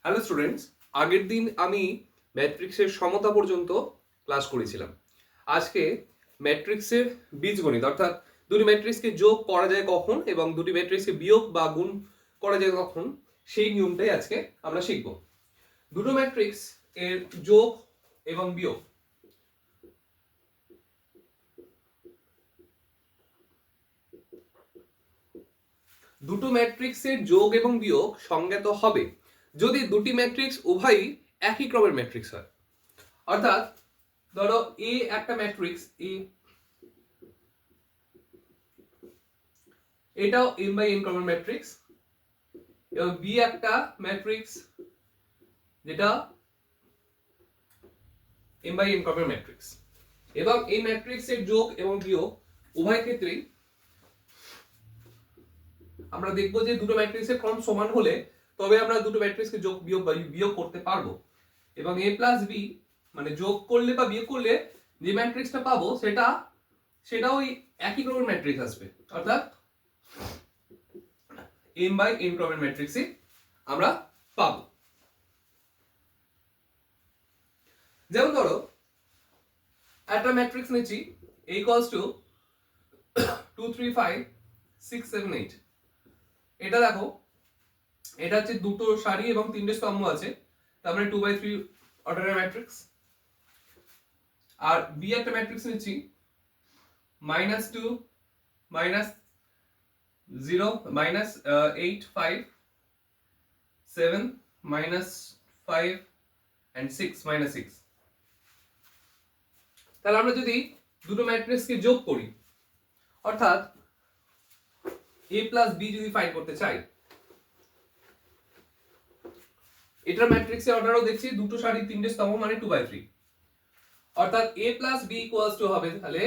Hello students, আগের দিন আমি ম্যাট্রিক্সের সমতা পর্যন্ত ক্লাস করেছিলাম। আজকে ম্যাট্রিক্সের বীজগণিত অর্থাৎ দুটি ম্যাট্রিক্সকে যোগ করা যায় কখন এবং দুটি ম্যাট্রিক্সকে বিয়োগ বা গুণ করা যায় কখন, সেই নিয়মটাই আজকে আমরা শিখব। দুটো ম্যাট্রিক্স এর যোগ এবং বিয়োগ। দুটো ম্যাট্রিক্সের যোগ এবং বিয়োগ সংজ্ঞাত হবে যদি দুটি ম্যাট্রিক্স উভয়ই একই ক্রমের ম্যাট্রিক্স হয়। অর্থাৎ ধরো এ একটা ম্যাট্রিক্স, এটাও m বাই n ক্রমের ম্যাট্রিক্স, এবং বি একটা ম্যাট্রিক্স যেটা m বাই n ক্রমের ম্যাট্রিক্স, এবং এই ম্যাট্রিক্সের যোগ এবং বিয়োগ উভয় ক্ষেত্রেই আমরা দেখব যে দুটো ম্যাট্রিক্সের ক্রম সমান হলে তবে আমরা দুটো ম্যাট্রিক্সকে যোগ বিয়োগ বা বিয়োগ করতে পারবো। এবং a প্লাস বি মানে যোগ করলে বা বিয়োগ করলে যে ম্যাট্রিক্সটা পাবো সেটা ওই একই ক্রমের ম্যাট্রিক্স আসবে, অর্থাৎ m বাই n ক্রমের ম্যাট্রিক্সই আমরা পাবো। যেমন ধরো একটা ম্যাট্রিক্স নিচ্ছি a equals to 2 3 5 6 7 8। এটা দেখো, এটা হচ্ছে দুটো সারি এবং তিনটে স্তম্ভ আছে, তার মানে 2 বাই 3 অর্ডারের ম্যাট্রিক্স। আর বি একটা ম্যাট্রিক্স নিচ্ছি -2 -0 -8 5 7 -5 and 6 -6। তাহলে আমরা যদি দুটো ম্যাট্রিক্সকে যোগ করি, অর্থাৎ a প্লাস বি যদি ফাইন্ড করতে চাই, এটার ম্যাট্রিক্সের অর্ডারও দেখছি দুটো সারি তিনটে স্তম্ভ মানে 2 বাই 3, অর্থাৎ a plus B equals to হবে তাহলে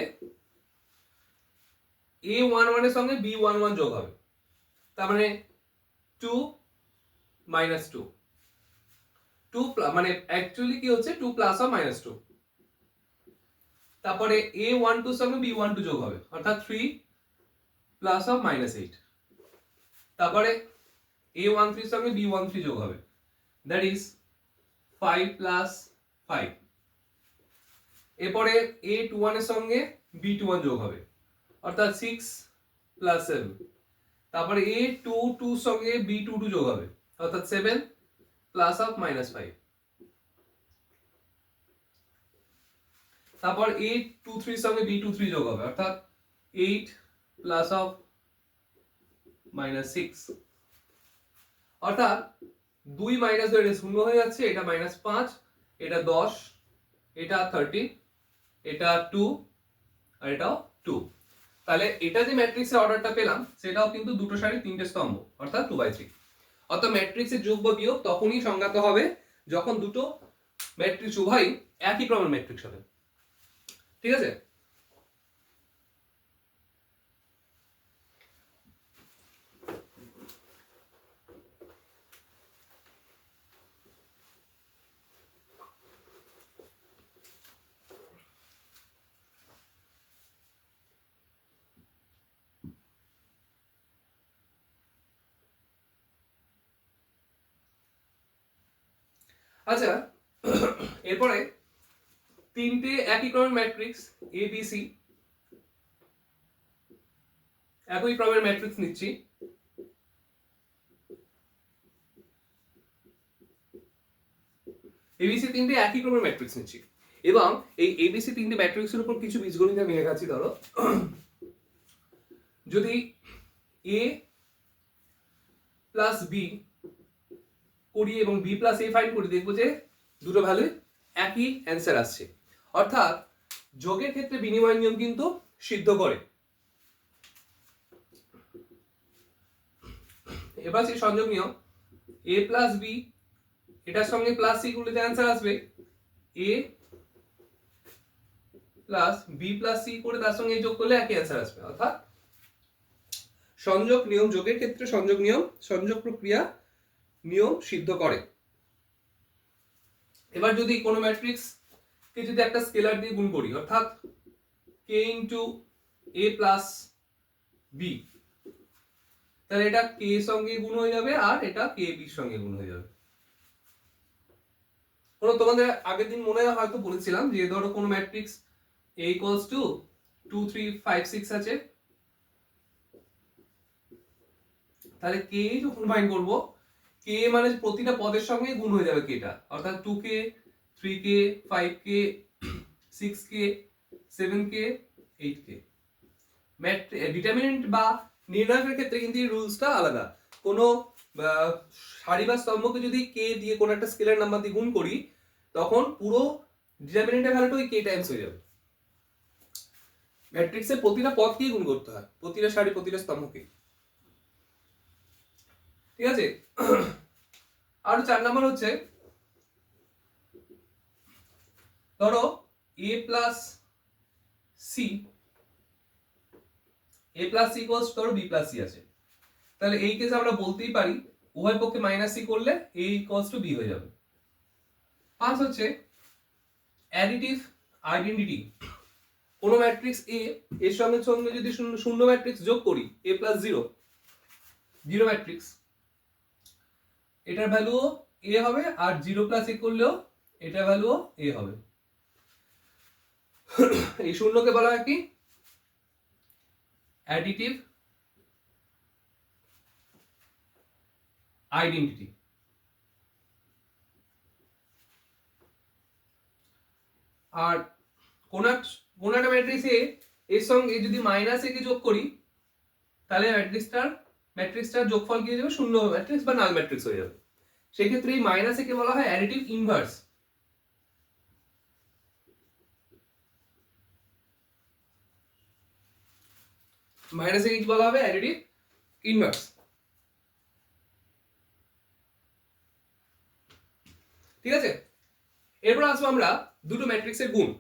a11 এর সঙ্গে b11 যোগ হবে, তার মানে 2 -2 2 মানে অ্যাকচুয়ালি কি হচ্ছে 2 প্লাস অর -2। তারপরে a12 এর সঙ্গে b12 যোগ হবে, অর্থাৎ 3 প্লাস অর -8। তারপরে a13 এর সঙ্গে b13 যোগ হবে, দ্যাট ইজ 5 প্লাস 5। এরপরে a21 এর সঙ্গে b21 যোগ হবে, অর্থাৎ 6 প্লাস 7। তারপরে a22 এর সঙ্গে b22 যোগ হবে, অর্থাৎ 7 প্লাস অফ -5। তারপর a23 এর সঙ্গে b23 যোগ হবে, অর্থাৎ 8 প্লাস অফ -6। অর্থাৎ 2 মাইনাস ধরে 0 হয়ে যাচ্ছে, এটা -5, এটা 10, এটা 30, এটা 2 আর এটাও 2। তাহলে এটা যে ম্যাট্রিক্সের অর্ডারটা পেলাম সেটাও কিন্তু দুটো সারি তিনটে স্তম্ভ, অর্থাৎ 2 বাই 3। অর্থাৎ ম্যাট্রিক্সের যোগ বা বিয়োগ তখনই সংজ্ঞাত হবে যখন দুটো ম্যাট্রিক্স উভয়ই একই ক্রমের ম্যাট্রিক্স হবে। ঠিক আছে? আচ্ছা, এরপরে তিনটে একই ক্রমের ম্যাট্রিক্স এ বি সি, একই ক্রমের ম্যাট্রিক্স নিচ্ছি। এবিসি তিনটে একই ক্রমের ম্যাট্রিক্স নিচ্ছি এবং এই এবিসি তিনটে ম্যাট্রিক্সের উপর কিছু বীজগণিত আমি লেখাচ্ছি। ধরো যদি এ প্লাস বি করি এবং বি প্লাস এ ফাইন্ড করি, দেখবো যে দুটো ভ্যালু একই অ্যান্সার আসছে, অর্থাৎ যোগের ক্ষেত্রে বিনিময় নিয়ম কিন্তু সিদ্ধ করে। এবার সেই সংযোগ নিয়ম, এ প্লাস বি এটার সঙ্গে প্লাস সি করলে যে অ্যান্সার আসবে এ প্লাস বি প্লাস সি করে তার সঙ্গে যোগ করলে একই অ্যান্সার আসবে। অর্থাৎ সংযোগ নিয়ম, যোগের ক্ষেত্রে সংযোগ নিয়ম সংযোগ প্রক্রিয়া নিয়ম সিদ্ধ করে। এবার যদি কোনো ম্যাট্রিক্স কে যদি একটা স্কেলার দিয়ে গুণ করি, অর্থাৎ k into a plus B, তাহলে এটা কে এর সঙ্গে গুণ হয়ে যাবে আর এটা কে বির সঙ্গে গুণ হয়ে যাবে। তোমাদের আগের দিন মনে হয় হয়তো বলেছিলাম যে ধরো কোন ম্যাট্রিক্স A equals to 2 3 5 6 আছে, তাহলে কে যখন ফাইন্ড করব, কে মানে প্রতিটা পদের সঙ্গে গুণ হয়ে যাবে কেটা, অর্থাৎ 2k 3k 5k 6k 7k 8k। Determinant বা নির্ণায়কের ক্ষেত্রে কিন্তু এই রুলসটা আলাদা। কোনো সারি বা স্তম্ভকে যদি কে দিয়ে কোনো একটা স্কেলার নাম্বার দিয়ে গুণ করি, তখন পুরো ডিটারমিনেন্টের ভ্যালুটা ওই কে টাইমস হয়ে যাবে। ম্যাট্রিক্সের প্রতিটা পদকেই গুণ করতে হয়, প্রতিটা সারি প্রতিটা স্তম্ভকে। ঠিক আছে। আর 4 নাম্বার হচ্ছে ধরো a প্লাস সি ধরো b প্লাস সি আছে, তাহলে এই কেসে আমরা বলতেই পারি উভয় পক্ষে মাইনাস সি করলে a ইকুয়ালস টু b হয়ে যাবে। 5 হচ্ছে অ্যাডিটিভ আইডেন্টিটি। কোন ম্যাট্রিক্স a এর সঙ্গে সঙ্গে যদি শূন্য ম্যাট্রিক্স যোগ করি a প্লাস 0 জিরো ম্যাট্রিক্স, এটার ভ্যালুও a হবে, আর 0 প্লাস a করলেও এটার ভ্যালুও a হবে। এই শূন্যকে বলা হয় কি অ্যাডিটিভ আইডেন্টিটি। আর কোন একটা ম্যাট্রিক্স এর সঙ্গে যদি মাইনাস এ কে যোগ করি, তাহলে ম্যাট্রিক্সটার যোগফল কি হয়ে যাবে, শূন্য ম্যাট্রিক্স বা নাল ম্যাট্রিক্স হয়ে যাবে। সেই ক্ষেত্রে এই মাইনাস এ কে বলা হয় অ্যাডিটিভ ইনভার্স। মাইনাস এ কি বলা হবে, অ্যাডিটিভ ইনভার্স। ঠিক আছে। এরপর আসবো আমরা দুটো ম্যাট্রিক্সের গুণ।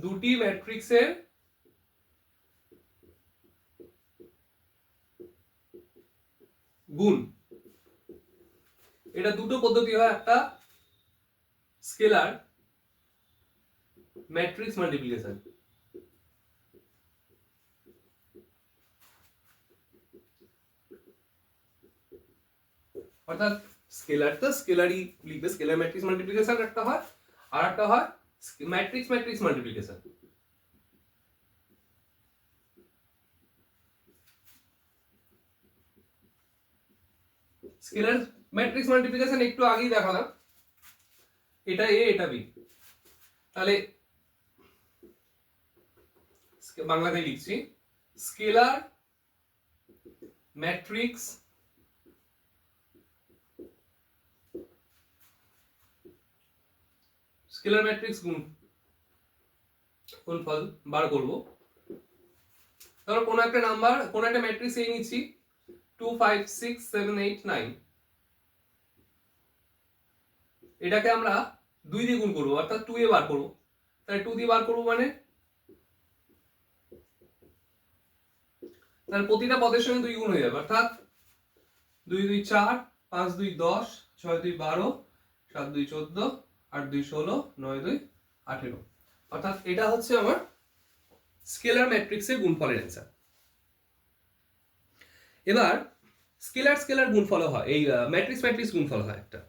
দুটি ম্যাট্রিক্সের গুণ, এটা দুটো পদ্ধতি হয়, একটা স্কেলার ম্যাট্রিক্স মাল্টিপ্লিকেশন, অর্থাৎ স্কেলার তো স্কেলারই লিখবে, স্কেলার ম্যাট্রিক্স মাল্টিপ্লিকেশন একটা হয়, আর একটা হয় matrix matrix multiplication. Scalar matrix multiplication একটু আগেই দেখালাম, এটা এ এটা বি। তাহলে বাংলাতে লিখছি স্কেলার ম্যাট্রিক্স গুণফল বার করব। ধরো কোন একটা নাম্বার, কোন একটা ম্যাট্রিক্স এই নিচ্ছি 2 5 6 7 8 9, এটাকে আমরা 2 দিয়ে গুণ করব, অর্থাৎ 2 এ বার করব। তাহলে 2 দিয়ে বার করব মানে তাহলে প্রতিটা পদের সঙ্গে 2 গুণ হয়ে যাবে, অর্থাৎ 2 2 4 5 2 10 6 2 12 7 2 14 8 2 16 9 2 18। অর্থাৎ এটা হচ্ছে আমার স্কেলার ম্যাট্রিক্সের গুণফলের অ্যান্সার। এবার স্কেলার স্কেলার গুণফল হয়, এই ম্যাট্রিক্স ম্যাট্রিক্স গুণফল হয় একটা।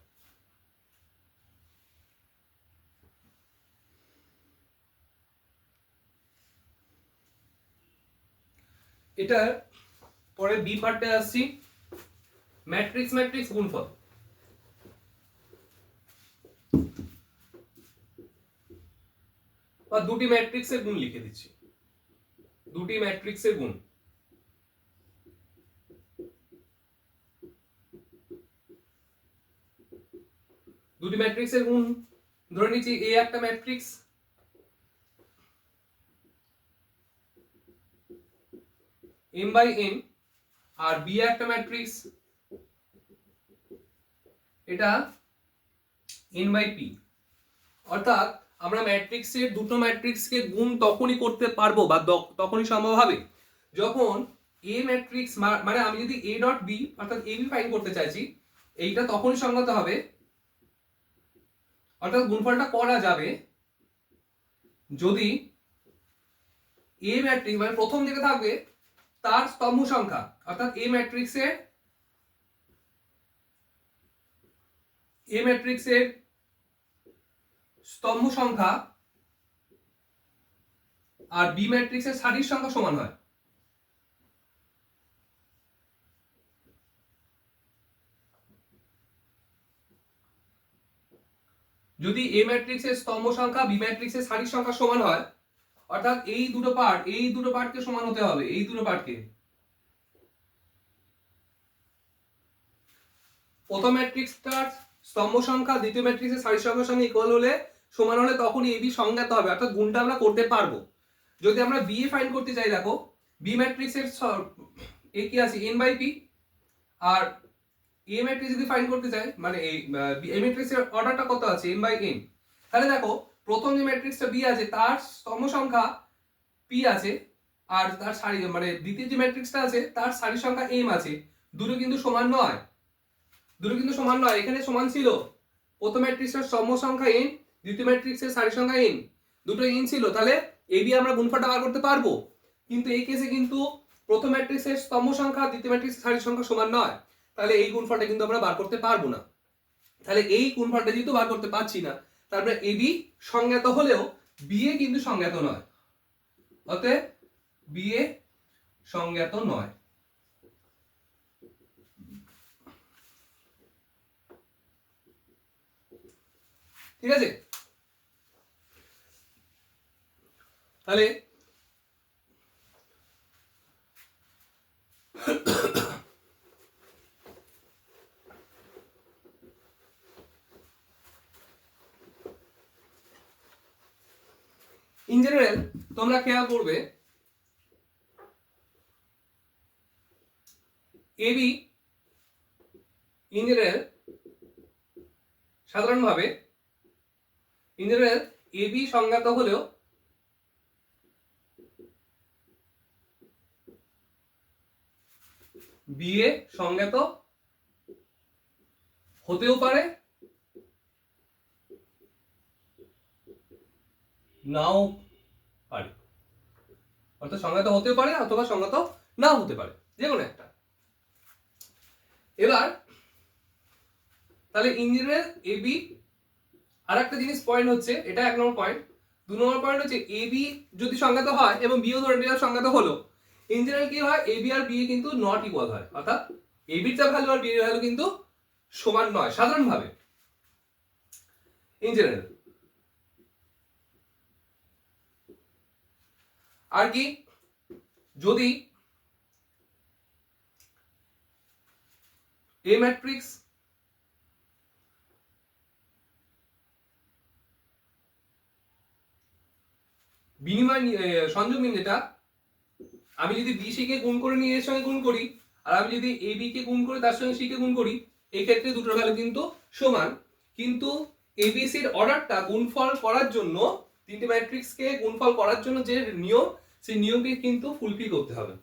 এটা পরে বি পার্টে আসছি, ম্যাট্রিক্স ম্যাট্রিক্স গুণফল। বা দুটি ম্যাট্রিক্সের গুণ লিখে দিচ্ছি, দুটি ম্যাট্রিক্সের গুণ। দুটি ম্যাট্রিক্সের গুণ ধরে নিচ্ছি এ একটা ম্যাট্রিক্স, m বাই n, আর বি একটা ম্যাট্রিক্স, এটা n বাই p। অর্থাৎ আমরা ম্যাট্রিক্সের দুটো ম্যাট্রিক্সকে গুণ তখনই করতে পারবো বা তখনই সম্ভব হবে যখন এ ম্যাট্রিক্স মানে আমি যদি এ ডট বি অর্থাৎ এ বি ফাইন করতে চাইছি, এইটা তখনই সংগত হবে, অর্থাৎ গুণফলটা করা যাবে যদি এ ম্যাট্রিক্স মানে প্রথম দিকে থাকবে তার স্তম্ভ সংখ্যা, অর্থাৎ এ ম্যাট্রিক্সের স্তম্ভ সংখ্যা আর বি ম্যাট্রিক্সের সারির সংখ্যা সমান হয়। যদি এ ম্যাট্রিক্সের স্তম্ভ সংখ্যা বি ম্যাট্রিক্সের সারির সংখ্যা সমান হয়, অর্থাৎ এই দুটো পার্টকে সমান হতে হবে, এই দুটো পার্টকে। প্রথম ম্যাট্রিক্সটার স্তম্ভ সংখ্যা দ্বিতীয় ম্যাট্রিক্সের সারির সংখ্যার সঙ্গে ইকুয়াল হলে সমান হলে তখনই এবি সংজ্ঞাত হবে, অর্থাৎ গুণটা আমরা করতে পারবো। যদি আমরা বি এ ফাইন্ড করতে চাই, দেখো বি ম্যাট্রিক্সের এ কি আছে এন বাই পি, আর এ ম্যাট্রিক্স যদি ফাইন্ড করতে চাই মানে এই এ ম্যাট্রিক্সের অর্ডারটা কত আছে এন বাই এন, তাহলে দেখো প্রথম যে ম্যাট্রিক্সটা বি আছে তার স্তম্ভ সংখ্যা পি আছে, আর তার সারি মানে দ্বিতীয় যে ম্যাট্রিক্সটা আছে তার সারির সংখ্যা এম আছে, দুটো কিন্তু সমান নয়, এখানে সমান ছিল প্রথম ম্যাট্রিক্সের স্তম্ভ সংখ্যা n, দ্বিতীয় ম্যাট্রিক্সের সারির সংখ্যা n, দুটো n ছিল, তাহলে এবি আমরা গুণফলটা বার করতে পারবো। কিন্তু এই কেসে কিন্তু প্রথম ম্যাট্রিক্সের স্তম্ভ সংখ্যা দ্বিতীয় ম্যাট্রিক্সের সারির সংখ্যা সমান নয়, তাহলে এই গুণফলটা কিন্তু আমরা বার করতে পারবো না। তাহলে এই গুণফলটা যেহেতু বার করতে পারছি না, তারপরে এবি সংজ্ঞাত হলেও বিএ কিন্তু সংজ্ঞাত নয়, অতএব বিএ সংজ্ঞাত নয়। ঠিক আছে, তাহলে ইন জেনারেল তোমরা খেয়াল করবে এবি ইন জেনারেল সাধারণভাবে ইন জেনারেল এবি সংজ্ঞাত হলেও বিএ সংজ্ঞাত হতেও পারে নাও পারে, অর্থাৎ সংজ্ঞাত হতেও পারে অথবা সংজ্ঞাত নাও হতে পারে, যে কোনো একটা। এবার তাহলে ইঞ্জিনিয়ার এবি আর একটা জিনিস পয়েন্ট হচ্ছে, এটা এক নম্বর পয়েন্ট। দু নম্বর পয়েন্ট হচ্ছে এবি যদি সংজ্ঞাত হয় এবং বিও ধরে নিলাম সংজ্ঞাত হলো, ইঞ্জিনিয়ার কি হয় এবি আর বিএ কিন্তু নট ইকুয়াল হয়, অর্থাৎ এবির যা ভ্যালু আর বিএর ভ্যালু কিন্তু সমান নয় সাধারণভাবে ইঞ্জিনিয়ার। আর কি যদি এ ম্যাট্রিক্স বিনিময় সংযোগ নিয়ম, যেটা আমি যদি বি সি কে গুণ করে নিয়ে এর সঙ্গে গুণ করি, আর আমি যদি এ বি কে গুণ করে তার সঙ্গে সি কে গুণ করি, এই ক্ষেত্রে দুটোর ভ্যালু কিন্তু সমান, কিন্তু এবিসির অর্ডারটা গুণফল করার জন্য, তিনটে ম্যাট্রিক্সকে গুণফল করার জন্য যে নিয়ম, সেই নিয়মকে কিন্তু ফুলফিল করতে হবে।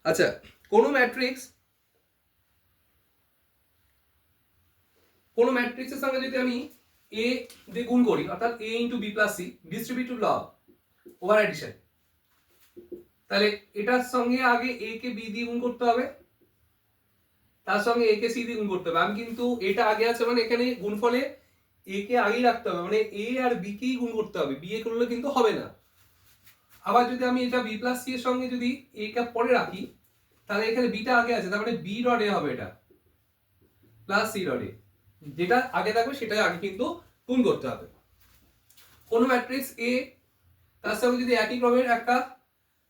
আচ্ছা, কোন ম্যাট্রিক্সের সঙ্গে যদি আমি এ দিয়ে গুণ করি, অর্থাৎ A into B plus C distributive law over addition, তাহলে এটার সঙ্গে আগে এ কে বি দিয়ে গুণ করতে হবে, তার সঙ্গে এ কে সি দিয়ে গুণ করতে হবে। আমি কিন্তু এটা আগে আছে মানে এখানে গুণফলে এ কে আগেই রাখতে হবে, মানে এ আর বি কেই গুণ করতে হবে, বি এ করলে কিন্তু হবে না। আবার যদি আমি এটা বি প্লাস সি এর সঙ্গে যদি এ কে পরে রাখি, তাহলে এখানে বিটা আগে আছে, তার মানে বি ডট এ হবে এটা প্লাস সি ডট এ, যেটা আগে থাকবে সেটাই আগে কিন্তু গুণ করতে হবে। কোন ম্যাট্রিক্স এ তার সঙ্গে যদি একই ক্রমের একটা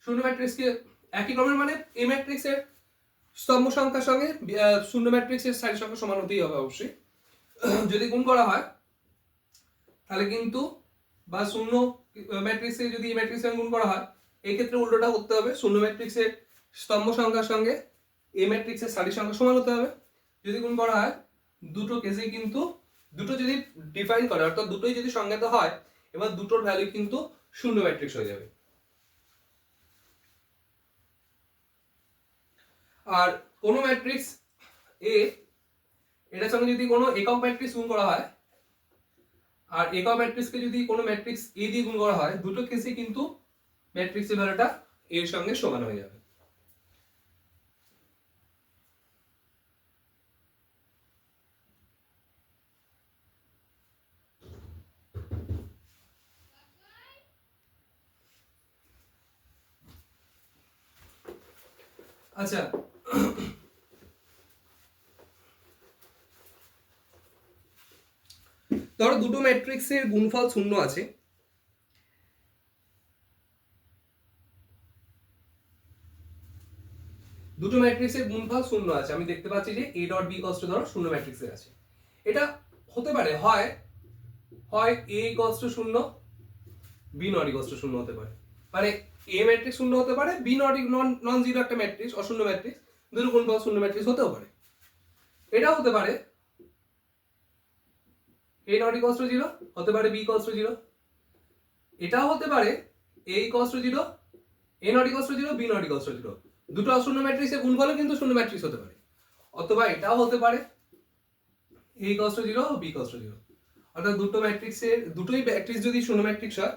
শূন্য ম্যাট্রিক্সকে, একই ক্রমের মানে এ ম্যাট্রিক্সের স্তম্ভ সংখ্যার সঙ্গে শূন্য ম্যাট্রিক্সের সারির সংখ্যা সমান হতেই হবে অবশ্যই, যদি গুণ করা হয় তাহলে কিন্তু, বা শূন্য ম্যাট্রিক্সে যদি এ ম্যাট্রিক্সে গুণ করা হয়, এই ক্ষেত্রে উল্টোটা করতে হবে, শূন্য ম্যাট্রিক্সের স্তম্ভ সংখ্যার সঙ্গে এ ম্যাট্রিক্সের সারির সংখ্যা সমান হতে হবে, যদি গুণ করা হয় দুটো কেসে কিন্তু দুটো যদি ডিফাইন করে অর্থাৎ দুটোই যদি সংজ্ঞাত হয় এবার দুটোর ভ্যালু কিন্তু শূন্য ম্যাট্রিক্স হয়ে যাবে। আর কোনো ম্যাট্রিক্স এ এটার সঙ্গে যদি কোনো একক ম্যাট্রিক্স গুণ করা হয় আর একক ম্যাট্রিক্সকে যদি কোনো ম্যাট্রিক্স এ দিয়ে গুণ করা হয় দুটো কেসে কিন্তু ম্যাট্রিক্সের ভ্যালুটা এর সঙ্গে সমান হয়ে যাবে। আচ্ছা, ধরো দুটো ম্যাট্রিক্সের গুণফল শূন্য আছে, দুটো ম্যাট্রিক্সের গুণফল শূন্য আছে, আমি দেখতে পাচ্ছি যে a dot b equals to ধরো শূন্য ম্যাট্রিক্সে আছে। এটা হতে পারে হয় হয় a ইকুয়ালস টু শূন্য, b নট ইকুয়ালস টু শূন্য হতে পারে, মানে a ম্যাট্রিক্স শূন্য হতে পারে, b নট নন জিরো একটা ম্যাট্রিক্স অশূন্য ম্যাট্রিক্স, দুটো গুণফল শূন্য ম্যাট্রিক্স হতেও পারে। এটাও হতে পারে a not equals two zero, হতে পারে b ইকুয়ালস টু জিরো, এটাও হতে পারে a equals to zero, a not equals two zero, b not equals two zero, দুটো অশূন্য ম্যাট্রিক্সের গুণফলও কিন্তু শূন্য ম্যাট্রিক্স হতে পারে। অথবা এটাও হতে পারে a equals to zero, b equals to zero, অর্থাৎ দুটো ম্যাট্রিক্সের দুটোই ম্যাট্রিক্স যদি শূন্য ম্যাট্রিক্স হয়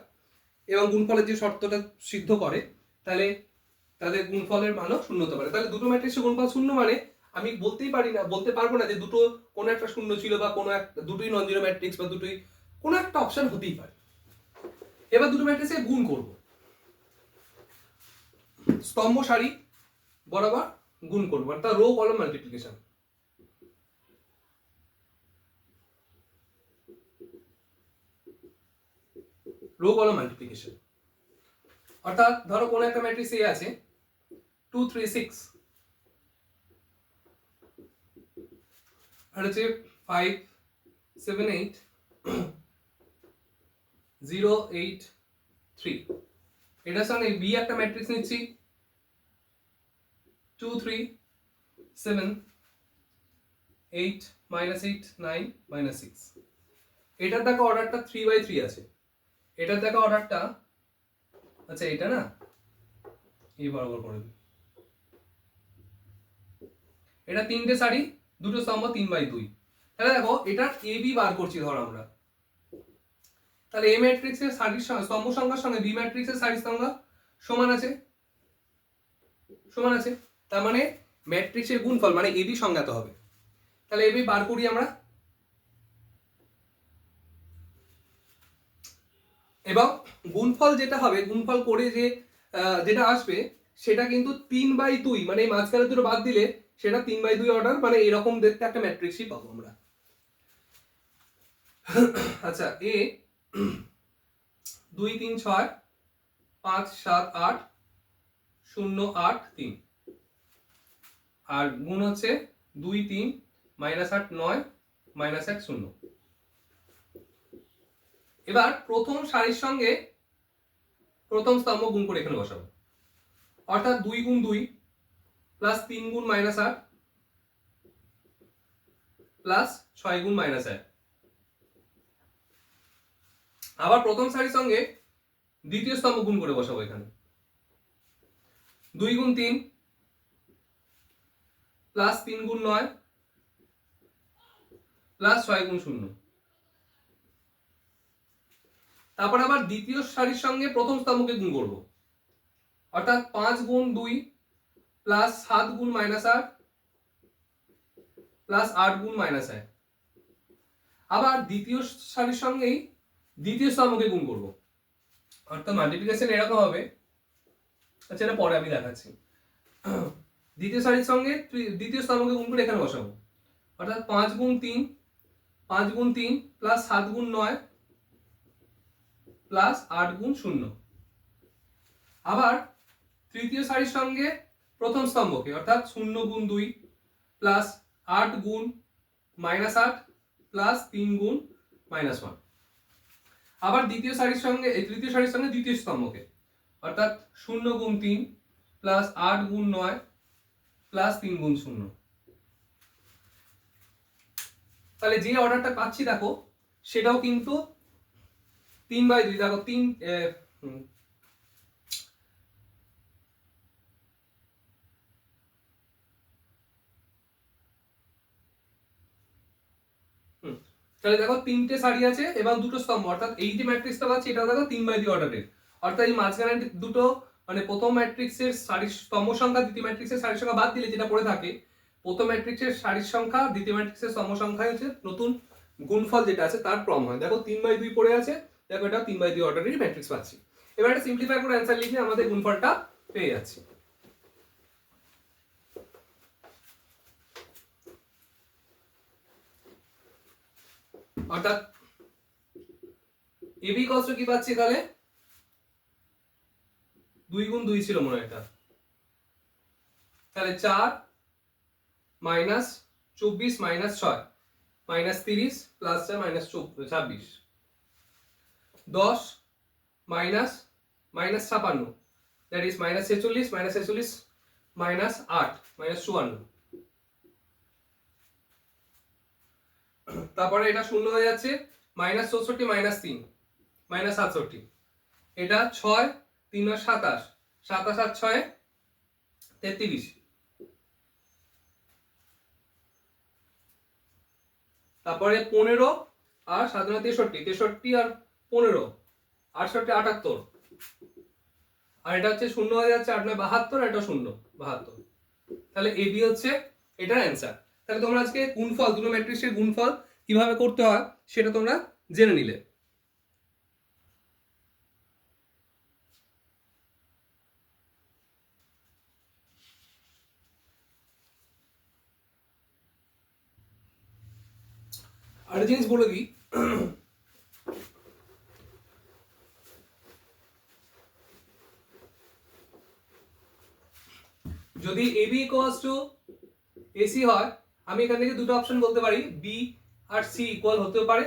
এবং গুণফলের যে শর্তটা সিদ্ধ করে তাহলে তাদের গুণফলের মানও শূন্য হতে পারে। তাহলে দুটো ম্যাট্রিক্সের গুণফল শূন্য মানে আমি বলতে পারবো না যে দুটো কোনো একটা শূন্য ছিল বা কোনো একটা দুটোই নন জিরো ম্যাট্রিক্স বা দুটোই কোনো একটা অপশন হতেই পারে। এবার দুটো ম্যাট্রিক্সে গুণ করব, স্তম্ভ সারি বরাবর গুণ করবো, অর্থাৎ rho column multiplication. Rho column multiplication অর্থাৎ ধরো কোন একটা ম্যাট্রিক্স এ আছে 2 3 6 আর হচ্ছে 5 7 8 0 8 3, এটার সঙ্গে বি একটা ম্যাট্রিক্স নিচ্ছি 2 3 7 8 -8 9 -6, এটার দেখো অর্ডারটা 3/3 আছে, এটার দেখো অর্ডারটা আচ্ছা এটা না এই বরাবর করে দিই, এটা তিনটে সারি দুটো স্তম্ভ 3/2, তাহলে দেখো এটা এ বি বার করছি ধরো আমরা, তাহলে এ ম্যাট্রিক্সের সারির স্তম্ভ সংখ্যার সঙ্গে বি ম্যাট্রিক্সের সারির সংখ্যা সমান আছে, সমান আছে, তার মানে ম্যাট্রিক্সের গুণফল মানে এবি সংজ্ঞাত হবে। তাহলে এবি বার করি আমরা, এবং গুণফল যেটা হবে গুণফল করে যে যেটা আসবে সেটা কিন্তু 3/2 মানে এই মাঝখানে দুটো বাদ দিলে সেটা 3/2 অর্ডার, মানে এরকম দেখতে একটা ম্যাট্রিক্সই পাবো আমরা। আচ্ছা এ 2 3 6 5 7 8 0 8 3, আর গুণ হচ্ছে 2 3 -8 9 -1 0। এবার প্রথম সারির সঙ্গে প্রথম স্তম্ভ গুণ করে এখানে বসাবো, অর্থাৎ 2 গুণ 2 প্লাস 3 গুণ -8 প্লাস 6 গুণ -1, আবার প্রথম সারির সঙ্গে দ্বিতীয় স্তম্ভ গুণ করে বসাবো এখানে 2 গুণ 3 প্লাস 3 গুণ 9 প্লাস 6 গুণ 0, তারপর আবার দ্বিতীয় সারির সঙ্গে প্রথম স্তম্ভকে গুণ করব, অর্থাৎ 5 গুণ 2 প্লাস 7 গুণ -8 প্লাস 8 গুণ -1, আবার দ্বিতীয় সারির সঙ্গেই দ্বিতীয় স্তম্ভকে গুণ করব, অর্থাৎ মাল্টিপ্লিকেশন এরকম হবে। আচ্ছা এটা পরে আমি দেখাচ্ছি। দ্বিতীয় সারির সঙ্গে দ্বিতীয় স্তম্ভকে গুণ করে এখানে বসাবো, অর্থাৎ 5 গুণ 3 প্লাস 7 গুণ 9 প্লাস 8 গুণ 0, আবার তৃতীয় সারির সঙ্গে প্রথম স্তম্ভকে অর্থাৎ 0 গুণ 2 প্লাস 8 গুণ -8 প্লাস 3 গুণ -1, আবার দ্বিতীয় সারির সঙ্গে তৃতীয় সারির সঙ্গে দ্বিতীয় স্তম্ভকে অর্থাৎ 0 গুণ 3 প্লাস 8 গুণ 9 প্লাস 3 গুণ 0, তাহলে যে অর্ডারটা পাচ্ছি দেখো সেটাও কিন্তু 3/2 দেখো 3 তাহলে দেখো তিনটে সারি আছে এবং দুটো স্তম্ভ, অর্থাৎ এই যে ম্যাট্রিক্সটা পাচ্ছি এটা দেখো 3/2 অর্ডারের, অর্থাৎ এই মাঝখানে দুটো মানে প্রথম ম্যাট্রিক্সের সারির স্তম্ভ সংখ্যা দ্বিতীয় ম্যাট্রিক্সের সারির সংখ্যা বাদ দিলে যেটা পড়ে থাকে, প্রথম ম্যাট্রিক্সের সারির সংখ্যা দ্বিতীয় ম্যাট্রিক্সের স্তম্ভ সংখ্যা হচ্ছে নতুন গুণফল যেটা আছে তার ক্রম হয়। দেখো 3/2 পড়ে আছে, দেখো এটা 3/2 অর্ডারের ম্যাট্রিক্স পাচ্ছি। এবার এটা সিম্পলিফাই করে অ্যান্সার লিখে আমাদের গুণফলটা পেয়ে যাচ্ছি। অর্থাৎ এবি কষ্ট কি পাচ্ছি তাহলে 2 গুণ 2 ছিল মনে হয় এটা, তাহলে 4 minus 24 minus 6 minus 30 plus 4 minus 26, 10 minus minus 56 that is minus 46 minus 46 minus 8 minus 54, তারপরে এটা শূন্য হয়ে যাচ্ছে, মাইনাস 64 মাইনাস 3 মাইনাস 67, এটা 6 3 আর 27 27 আর 6 33, তারপরে 15 আর 7 63 63 আর 15 68 78, আর এটা হচ্ছে শূন্য হয়ে যাচ্ছে 8 9 72 আর এটা শূন্য 72, তাহলে এবি হচ্ছে এটার অ্যান্সার। তাহলে তোমরা আজকে গুণফল দুটো ম্যাট্রিক্সের গুণফল কিভাবে করতে হয় সেটা তোমরা জেনে নিলে। আর জিনিস বলে দিই, যদি এবি ইকুয়ালস টু এসি হয় আমি এখান থেকে দুটো অপশন বলতে পারি, বি আর সি ইকুয়াল হতে পারে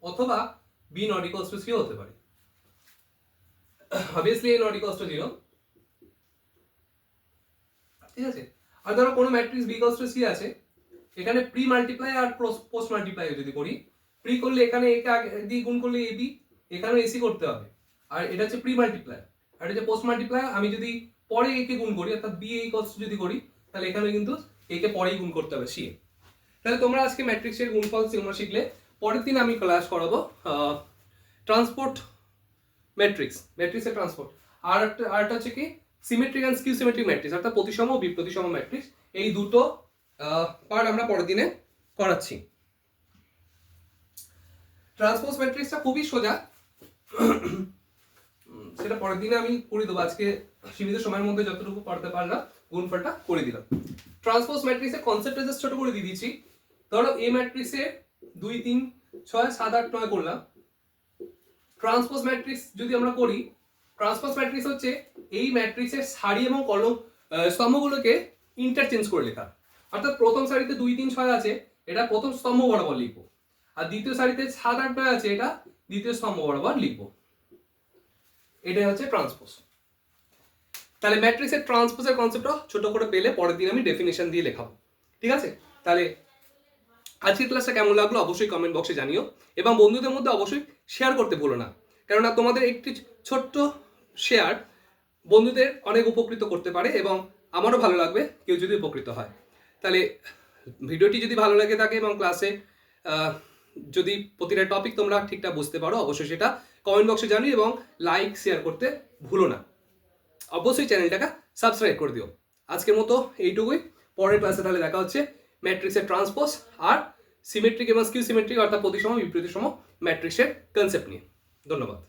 অথবা B not equals to C হতে পারে। Obviously A not equals to 0, ঠিক আছে। আর ধরো কোনো matrix B equals to C আছে, এখানে প্রি মাল্টিপ্লাই আর পোস্ট মাল্টিপ্লাই যদি করি, প্রি করলে এখানে একে আগে দিয়ে গুণ করলে এবি, এখানে এসি করতে হবে, আর এটা হচ্ছে প্রি মাল্টিপ্লাই, আর এটা হচ্ছে পোস্ট মাল্টিপ্লাই। আমি যদি পরে একে গুণ করি অর্থাৎ বি ইকুয়ালস টু যদি করি তাহলে এখানে কিন্তু একে পরেই গুণ করতে হবে সি। তাহলে তোমরা আজকে ম্যাট্রিক্সের গুণফল তোমরা শিখলে, পরের দিন আমি ক্লাস করাবো ট্রান্সপোর্ট ম্যাট্রিক্সের ট্রান্সপোর্ট, আর একটা হচ্ছে কি symmetric and skew symmetric matrix অর্থাৎ প্রতিসম ও বিপ্রতিসম ম্যাট্রিক্স। এই দুটো পার্ট আমরা পরের দিনে করাচ্ছি। ট্রান্সপোজ ম্যাট্রিক্সটা খুবই সোজা, সেটা পরের দিনে আমি করে দেবো, আজকে সীমিত সময়ের মধ্যে যতটুকু করতে পারলাম গুণফলটা করে দিলাম। ট্রান্সপোজ ম্যাট্রিক্সের কনসেপ্টটা জাস্ট ছোট করে দিয়ে দিয়েছি। ধরো এ ম্যাট্রিক্সে 2 3 6 7 8 9 করলাম, ট্রান্সপোজ ম্যাট্রিক্স যদি আমরা করি, ট্রান্সপোজ ম্যাট্রিক্স হচ্ছে এই ম্যাট্রিক্সের সারি এবং কলম স্তম্ভগুলোকে ইন্টারচেঞ্জ করে লেখা। অর্থাৎ প্রথম সারিতে 2 3 6 আছে, এটা প্রথম স্তম্ভ বরাবর লিখবো, আর দ্বিতীয় সারিতে 7 8 9 আছে, এটা দ্বিতীয় স্তম্ভ বরাবর লিখবো। এটাই হচ্ছে ট্রান্সপোজ। তাহলে ম্যাট্রিক্সের ট্রান্সপোজের কনসেপ্টটা ছোট করে পেলে পরের দিন আমি ডেফিনেশন দিয়ে লেখাবো, ঠিক আছে। তাহলে আজকের ক্লাসটা কেমন লাগলো অবশ্যই কমেন্ট বক্সে জানিও, এবং বন্ধুদের মধ্যে অবশ্যই শেয়ার করতে ভুলো না, কেননা তোমাদের একটি ছোট্ট শেয়ার বন্ধুদের অনেক উপকৃত করতে পারে এবং আমারও ভালো লাগবে কেউ যদি উপকৃত হয়। তাহলে ভিডিওটি যদি ভালো লাগে থাকে এবং ক্লাসে যদি প্রতিটা টপিক তোমরা ঠিকঠাক বুঝতে পারো অবশ্যই সেটা কমেন্ট বক্সে জানিও, এবং লাইক শেয়ার করতে ভুলো না। অবশ্যই চ্যানেলটাকে সাবস্ক্রাইব করে দিও। আজকের মতো এইটুকুই, পরের ক্লাসে তাহলে দেখা হচ্ছে ম্যাট্রিক্সের ট্রান্সপোজ আর সিমেট্রিক এবং স্কিউ সিমেট্রিক অর্থাৎ প্রতিসম বিপরীতসম ম্যাট্রিক্সের কনসেপ্ট নিয়ে। ধন্যবাদ।